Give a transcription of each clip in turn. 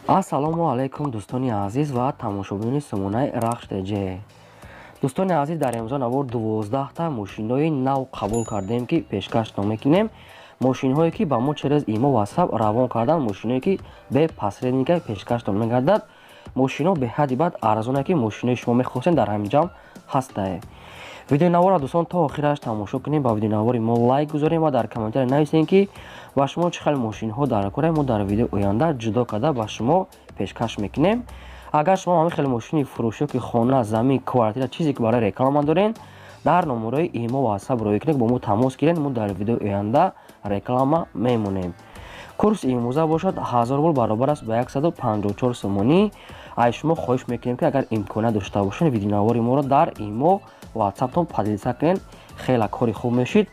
Ассалому алайкум Дустони Азиз ва тамошобинони сомонаи РАХШ ТЧ. Дустони Азиз, дар имрӯза навор 12 та мошинҳои нав қабул кардем ки пешкаш мекунем. Мошинҳое ки ба мо через имо WhatsApp равон кардан, мошинҳое ки бе посредника пешкаш мегардад. Мошинҳо беҳади бад арзоне ки мошинҳои шумо мехосем дар ҳамин ҷамъ ҳастае. Видеонавора дӯстон то охираш тамошо кунем, ба видеонавори мо лайк гузорем ва дар комментари нависем ки ба шумо чӣ хел мошинҳо дар кора мо дар видео оянда ҷудо карда ба шумо пешкаш мекунем. Агар шумо ҳамин хеле мошини фурӯшиё ки хона, замин, квартира чизе ки барои реклама дорен, дар номерои имо WhatsApp роё кунед, бо мо тамос гиред, мо дар видео оянда реклама мемонем. Курси имрӯза бошад 1000 рубл баробар аст ба 154 сомонӣ. Ай шумо хоҳиш мекунем ки агар имконият дошта бошед, видеонавори моро дар имо WhatsApp-тон поделиса кунед, хеле кори хуб мешид.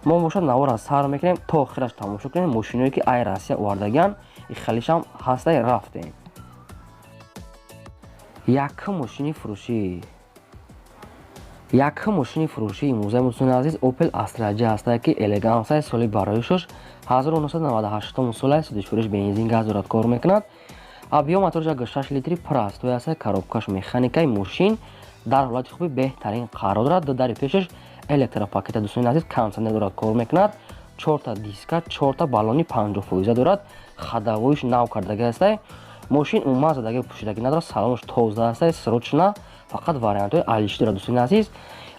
мо бошад навора сар мекунем то охираш тамошо кунем. Мошинҳое ки ай Россия овардаган ихелишам ҳастай рафтем. Якум мошини фурӯшӣ. Якум мошини фурӯшӣ имрӯзаи Дустони Азиз Opel Astra ҳастае ки элегансаи соли бароишаш 1998 сола 34 бензин газ дорад, кор мекунад. Объем мотораш 6 литри праст, то ясай коробкаш механикаи мошин дар ҳолати хуби беҳтарин қарор дорад. Ду дари пешаш электропакета Дустони Азиз кондитсионер дорад, кор мекунад. 4 та диска, 4 та баллони 50% дорад. Хадавоиш нав кардаги ҳастай. Мошин умуман задаги пӯшидаги надорад, салонаш тоза ҳастай, срочна фақат вариантҳои алиш дорад. Дустони Азиз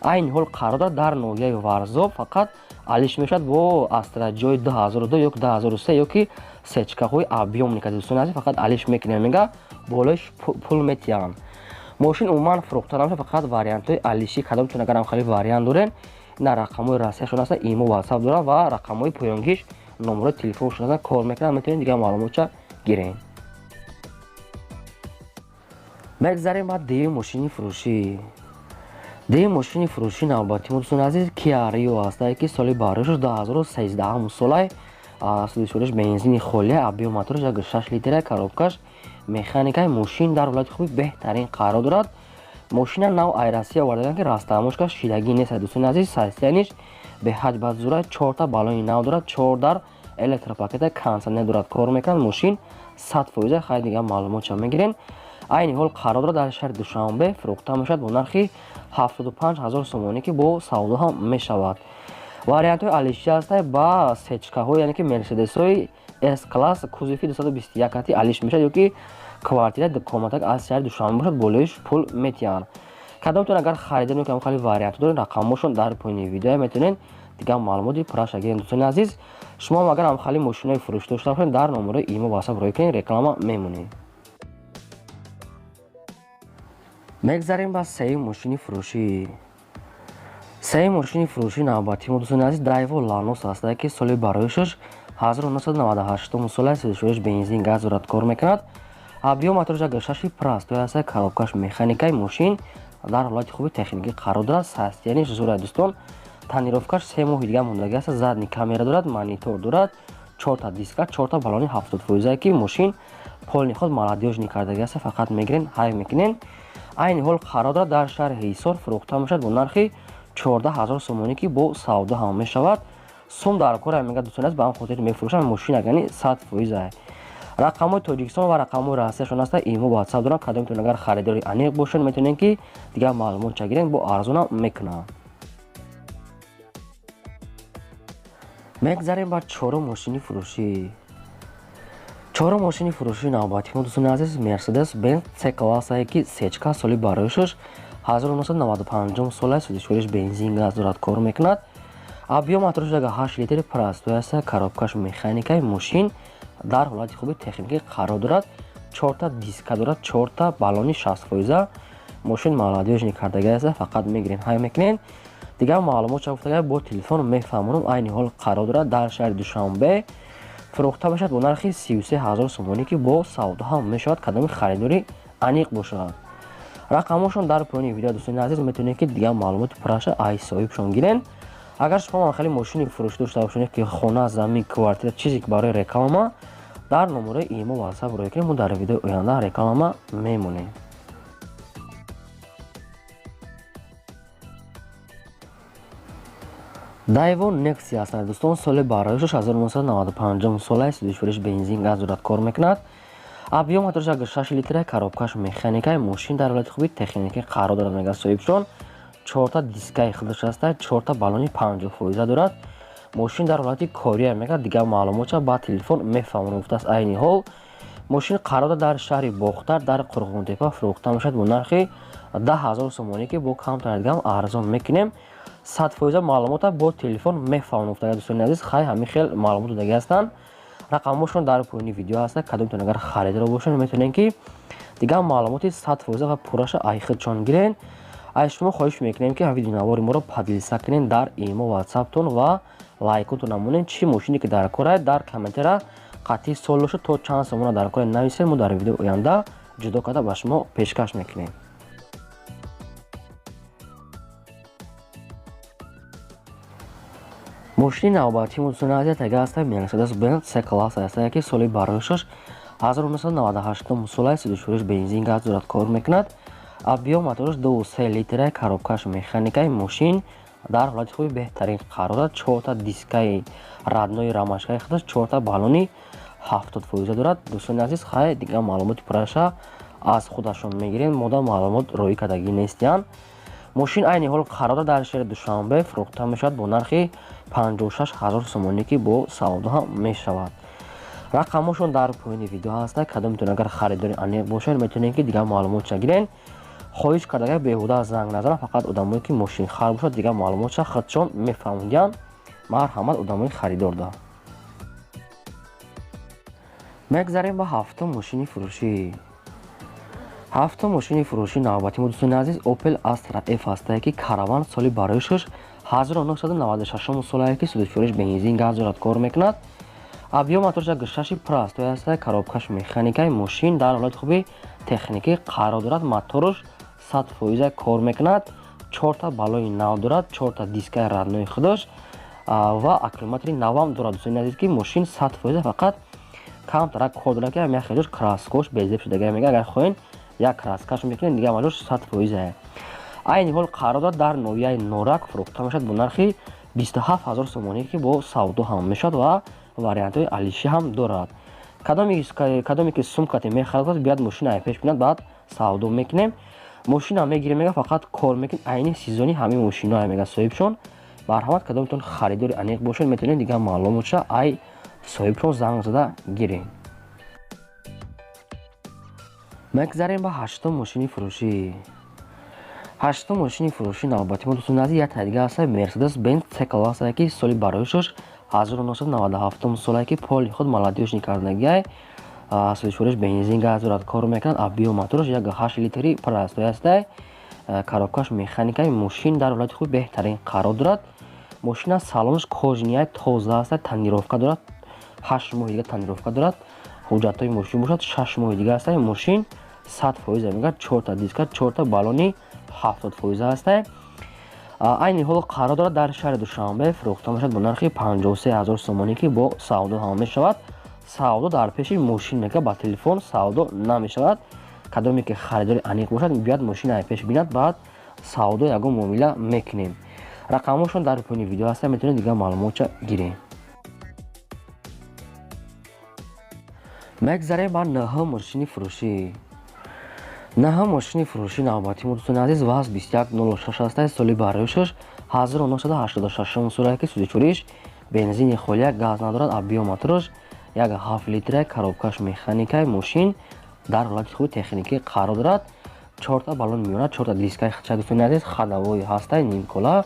айни ҳол қарор дорад дар ноҳияи Варзоб, фақат алиш мешавад бо Astra ҷои 2002 ё 2003 ё ки сечкаҳои объёмника. Дустони Азиз фақат алиш мекунем, мега болоиш пул метиҳанд. Мошин умуман фурӯхта намешавад, фақат вариантҳои алиши кадомтон агарам хали вариант дорен, ина рақамҳои Россияшон аста, имо WhatsApp дорад ва рақамҳои поёнгиш номерои телефоншон аста, кор мекунад, метавонед дигар маълумотша гирем. мегзарем ба девум мошини фурӯшӣ. Девум мошини фурӯшӣ навбати мо Дустони Азиз Kia Rio ҳастае ки соли бароишаш 2013 солае, 34 бензини холие, объем мотораш 6 литре, коробкаш механикаи мошин дар ҳолати хуби беҳтарин қарор дорад. Мошина нав ай Россия овардаган ки растамошкаш шидагӣ нест. Дустони Азиз сайстияниш беҳад бад зура, 4 та баллони нав дорад, 4 дар электропакета кондитсионер дорад, кор мекунад. Мошин 100% хай дигар маълумотша мегирен. айни ҳол қарор дорад дар шаҳри Душанбе, фурӯхта мешавад бо нархи 75 000 сомонӣ ки бо савдо ҳам мешавад. Вариантҳои алиши ҳастай ба сечкаҳо, яъне ки мерседесҳои S-класс кузови 221 алиш мешавад, ё ки квартира коматак аз шаҳри Душанбе бошад, болоиш пул метиҳанд. Кадомтон агар харидем мекунем, хали вариант дорем, рақамошон дар поини видео метавонед дигар маълумоти пураша гирем. Дустони Азиз, шумо агар ҳам хали мошинҳои фурӯшӣ дошта бошед, дар номерои имо WhatsApp роё кунед, реклама мемонед. мегзарем ба сеюм мошини фурӯшӣ. сеюм мошини фурӯшӣ навбати мо Дустони Азиз Daewoo Lanos ҳастае ки соли бароишаш 1998 сола 34 бензин газ дорад, кор мекунад. объем мотораш 6 праст, то ясай коробкаш механикаи мошин дар ҳолати хуби техникӣ қарор дорад. сайстияниш зура дӯстон, танировкаш 3 моҳи дигар мондаги аст. задни камера дорад, монитор дорад, 4 та диска, 4 та баллони 70% ки мошин полни худ маладёжни кардаги аст, фақат мегирен, ҳай мекунен. айни ҳол қарор дорад дар шаҳри Хисор, фурӯхта мешавад бо нархи 14 000 сомонӣ ки бо савдо ҳам мешавад. сум дар кора мега. Дустони Азиз ба ҳам хотир мефурӯшам мошин агани 100%. рақамҳои Тоҷикистон ва рақамҳои Россияшон аста, имо WhatsApp дорам. Кадомтон агар харидори аниқ бошед, метавонед ки дигар маълумотша гирен, бо арзонам мекунам. мегзарем ба чорум мошини фурӯшӣ. чорум мошини фурӯшӣ навбати мо Дустони Азиз Mercedes Benz C-классае ки сечка соли бароишаш 1995 сола 34 бензин газ дорад, кор мекунад. объем мотораш 8 литри праст, то ясай коробкаш механикаи мошин дар ҳолати хуби техникӣ қарор дорад. 4 та диска дорад, 4 та баллони 60%. мошин маладёжни кардаги аст, фақат мегирен, ҳай мекунен. дигар маълумотша гуфтага бо телефон мефаҳмонам. айни ҳол қарор дорад дар шаҳри Душанбе, фурӯхта мешавад бо нархи 33 000 сомонӣ ки бо савдо ҳам мешавад, кадоми харидори аниқ бошад. рақамошон дар поини видео. Дустони Азиз, метавонед ки дигар маълумоти пураша ай соҳибшон гирен. агар шумо хали мошини фурӯшӣ дошта бошед ки хона, замин, квартира чизе ки барои реклама, дар номерои имо WhatsApp роё кунед, мо дар видео оянда реклама мемонем. Daewoo Nexia ҳастанд. Дӯстон, соли бароишаш 1995 солае 34 бензин газ дорад, кор мекунад. объем моторш 6 литр коробкаш механикаи мошин дар ҳолати хуби техникӣ қарор дорад. мегар соҳибшон 4 дискаи худаш аста, 4 балони 50% дорад. мошин дар ҳолати кория мегар дигар маълумотша ба телефон мефаҳмон гуфтааст. айни ҳол мошин қарор дорад дар шаҳри Бохтар дар Курган-Тюбе фурӯхта мешавад бо нархи 10,000 сомонӣ ки бо камтар дигам арзон мекунем. 100% маълумота бо телефон мефаҳмон гуфта. дӯстони азиз хай ҳамин хел маълумоту даги ҳастанд. рақамошон дар поини видео ҳаста. кадомтон агар харидор бошед метавонем ки дигар маълумоти 100% ва пурраша айхудшон гирен. аз шумо хоҳиш мекунем ки видео навори моро падилса кунен дар имо ватсаптон ва лайкотон намонен. чӣ мошине ки дар кора дар комментара қатъи солоша то чанд сомона дар кора нависед. мо дар видео оянда ҷудо карда ба шумо пешкаш мекунем. мошини навбатии дӯстони азиз тага аста Mercedes Benz C класс аста ки соли бароишаш 1998 сола 34 бензин газ дорад кор мекунад. объем мотораш 2.3 литр коробкаш механикаи мошин дар ҳолати хуби беҳтарин қарор дорад. 4 дискаи раднои рамашкаи худаш 4 балони 70% дорад. дӯстони азиз хай дигар маълумоти пурраша аз худашон мегирем. мода маълумот роӣ кардагӣ нестиянд. мошин айни ҳол қарор дорад дар шаҳри Душанбе фурӯхта мешавад бо нархи 56,000 сомонӣ ки бо савдо ҳам мешавад. рақамошон дар поини видео ҳаста. кадомтон агар харидори аниқ бошед метавонем ки дигар маълумотша гирен. хоҳиш кардага беҳуда занг назанам. фақат одамое ки мошинхар бошад дигар маълумотша худшон мефаҳмондиянд. марҳамат одамои харидор да. мегзарем ба ҳафтум мошини фурӯшӣ. ҳафтум мошини фурӯши навбати мо дӯстони азиз Opel Astra F ҳастае ки караван соли бароишаш 1996 солае ки 34 бензин газ дорад кор мекунад. объем моторш 6 простой ҳастае. коробкаш механикаи мошин дар ҳолати хуби техникӣ қарор дорад. моторош 100% кор мекунад. 4 балони нав дорад. 4 дискаи раднои худаш ва аккумулятори навам дорад. дӯстони азиз ки мошин 100% фақат камтарак кор дорад ки ҳамин хелош краскош безеб шудага мега агар хоҳен як краскаш мекунед дигар маҷош 100%. айни ҳол қарор дорад дар ноҳияи норак фурӯхта мешавад бо нархи 27,000 сомонӣ ки бо савдо ҳам мешавад ва вариантҳои алиши ҳам дорад. кадоме ки сумкате мехарад биёд мошина айпеш бинад баъд савдо мекунем. мошина мегирем мега фақат кор мекунед. айни сезони ҳамин мошиноа мега соҳибшон. марҳамат кадомтон харидори аниқ бошед метавонед дигар маълумотша ай соҳибшон занг зада гирем. мегзарем ба ҳаштум мошини фурӯшӣ. ҳаштум мошини фурӯши навбати мо дӯстони азиз як тайдига аста Mercedes Benz C класс ки соли бароишаш 1997 солае ки поли худ маладёшни кардагиай 34 бензин газ дорад кор мекунад. объем мотораш 8 литри простой астае. коробкаш механикаи мошин дар ҳолати хуби беҳтарин қарор дорад. мошина салонаш кожнияи тоза аста. тонировка дорад. 8 моҳи дига тонировка дорад. ҳуҷҷатҳои мошин бошад 6 моҳи дига астае. мошин 100% мегар 4 диска 4 балони 70% астае. айни ҳол қарор дорад дар шаҳри Душанбе фурӯхта мешавад бо нархи 53,000 сомонӣ ки бо савдо ҳам мешавад. савдо дар пеши мошин мека ба телефон савдо намешавад. кадоме ки харидори аниқ бошад биёд мошина айпеш бинад баъд савдо ягон муомила мекунем. рақамошон дар поини видео ҳаста метавонед дигар маълумотша гирем. мегзарем ба наҳум мошини фурӯшӣ. наҳум мошини фурӯши навбати мо дӯстони азиз ваз 2106 астае. соли бароишаш 1986 солае ки 34 бензини холия газ надорад. объем мотораш 7 литр коробкаш механикаи мошин дар ҳолати хуби техникӣ қарор дорад. 4 балон миёна 4 дискаи хача дӯстони азиз хадавои ҳастае нимкола.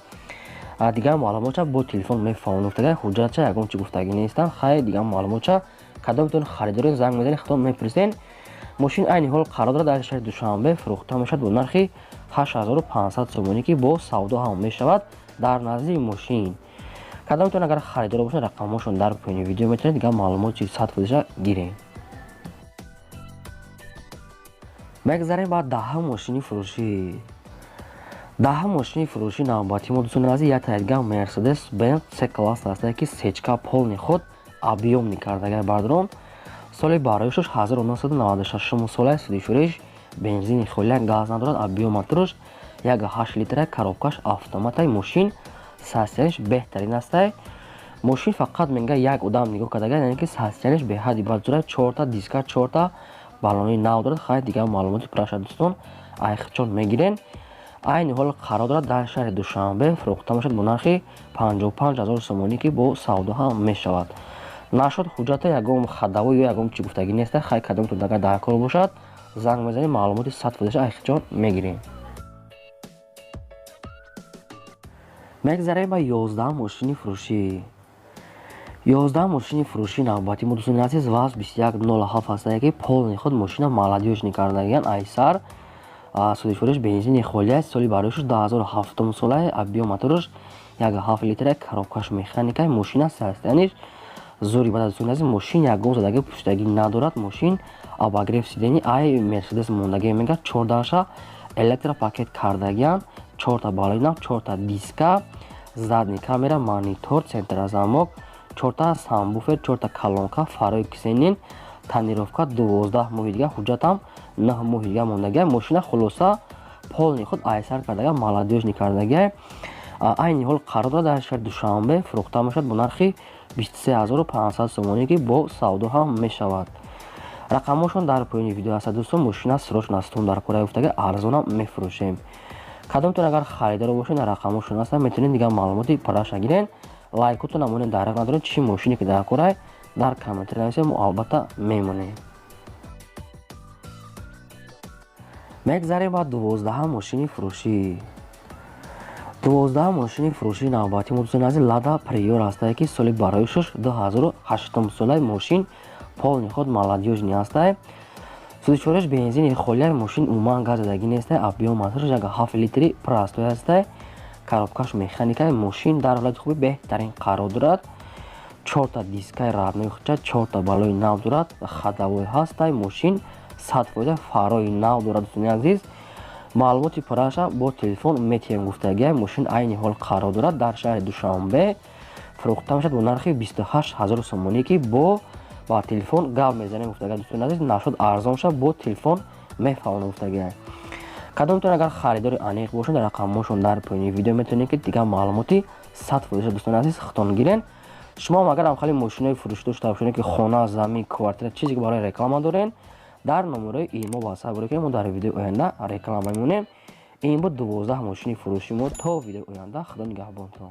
дигар маълумотша бо телефон мефаҳмон гуфтага ҳуҷҷатша ягон чи гуфтагӣ нестанд. хай дигар маълумотша кадомтон харидорен занг мезанед худтон мепурсен. мошин айни ҳол қарор дорад дар шаҳри Душанбе фурӯхта мешавад бо нархи 8500 сомонӣ ки бо савдо ҳам мешавад дар назди мошин. кадомтон агар харидор бошад рақамошон дар поини видео метавонед дигар маълумоти 100% гирем. мегзарем ба даҳум мошини фурӯшӣ. даҳум мошини фурӯши навбати мо дӯстони азиз як тайдига Mercedes Benz C класс астае ки сечка полни худ объемни кардагай бардорон. соли бароишаш 1996 солае 34 бензини холия газ надорад. объем мотораш 8 литр коробкаш автоматаи мошин состояниш беҳтарин астае. мошин фақат менга як одам нигоҳ кардагай яъне ки состояниш беҳади бад зура 4 диска 4 балони нав дорад. Хайр дигар маълумоти праша дӯстон айхчон мегирен. айни ҳол қарор дорад дар шаҳри Душанбе фурӯхта мешавад бо нархи 55,000 сомонӣ ки бо савдо ҳам мешавад. нашуд ҳуҷҷата ягон хадавӣ ё ягон чӣ гуфтагӣ нест. Хайр кадомтон агар дар кор бошад занг мезанед, маълумоти 100% айхчон мегирем. мегзарем ба 11 мошини фурӯшӣ. 11 мошини фурӯшӣ навбати мо дӯстони азиз ваз 2107 ҳастае ки полни худ мошина маладёжни кардагаан айсар судишвориш бензини холия соли бароишш 2007 солае объем моториш 1.7 литра коробкаш механикаи мошина састаниш зори бада дӯстони азиз мошин ягон задагӣ пуштагӣ надорад. мошин обогрев сидени ай мерседес мондаги мега 4 дарша электропакет кардагиан 4 та балона 4 та диска задни камера монитор центрозамок 4 та самбуфер 4 та колонка фарои кисенин тонировка 12 моҳи дига ҳуҷҷатам 9 моҳи дига мондагиа. мошина хулоса полни худ айсар кардага маладёжни кардагиа. айни ҳол қарор дорад дар шаҳри Душанбе фурӯхта мешавад бо нархи 23500 сомонӣ ки бо савдо ҳам мешавад. рақамошон дар поёни видео ҳаста дӯстон. мошина срочно астон дар кора уфтага арзонам мефурӯшем. кадомтон агар харидоро бошед рақамошон ҳаста метавонед дигар маълумоти параша гирен. лайкотон намонед дариқ надоред чӣ мошине ки дар корай дар комментар нависед, мо албатта мемонем. мегзарем ба 12 мошини фурӯшӣ. 12 мошини фурӯшӣ навбати мо дӯстони азиз лада приёр ҳастае ки соли бароишш 2008 солаи мошин полни худ маладёжни ҳастае. судишвориш бензини холияи мошин умуман газ задагӣ нестае. объем моториш 1.7 литри простой ҳастае. коробкаш механикаи мошин дар ҳолати хуби беҳтарин қарор дорад. 4 та дискаи равнои хучанд 4 та балои нав дорад. хадавой ҳастае. мошин 100% фарои нав дорад дӯстони азиз. маълумоти параша бо телефон метием гуфтагиа. мошин айни ҳол қарор дорад дар шаҳри Душанбе фурӯхта мешавад бо нархи 28000 сомонӣ ки бо ба телефон гап мезанем гуфтагиа. дӯстони азиз нашуд арзон шав бо телефон мефаҳмонам гуфтагиа. кадомтон агар харидори аниқ бошед рақамошон дар поёни видео метавонед ки дигар маълумоти 100% дӯстони азиз хитон гирен. шумоам агарам хали мошинҳои фурӯшӣ дошта бошед ки хона замин квартира чизе ки барои реклама дорен дар номерои имо ватсап буред ки мо дар видеои оянда реклама мемонем. ин буд 12 мошини фурӯши мо. то видеои оянда худо нигаҳбонтон.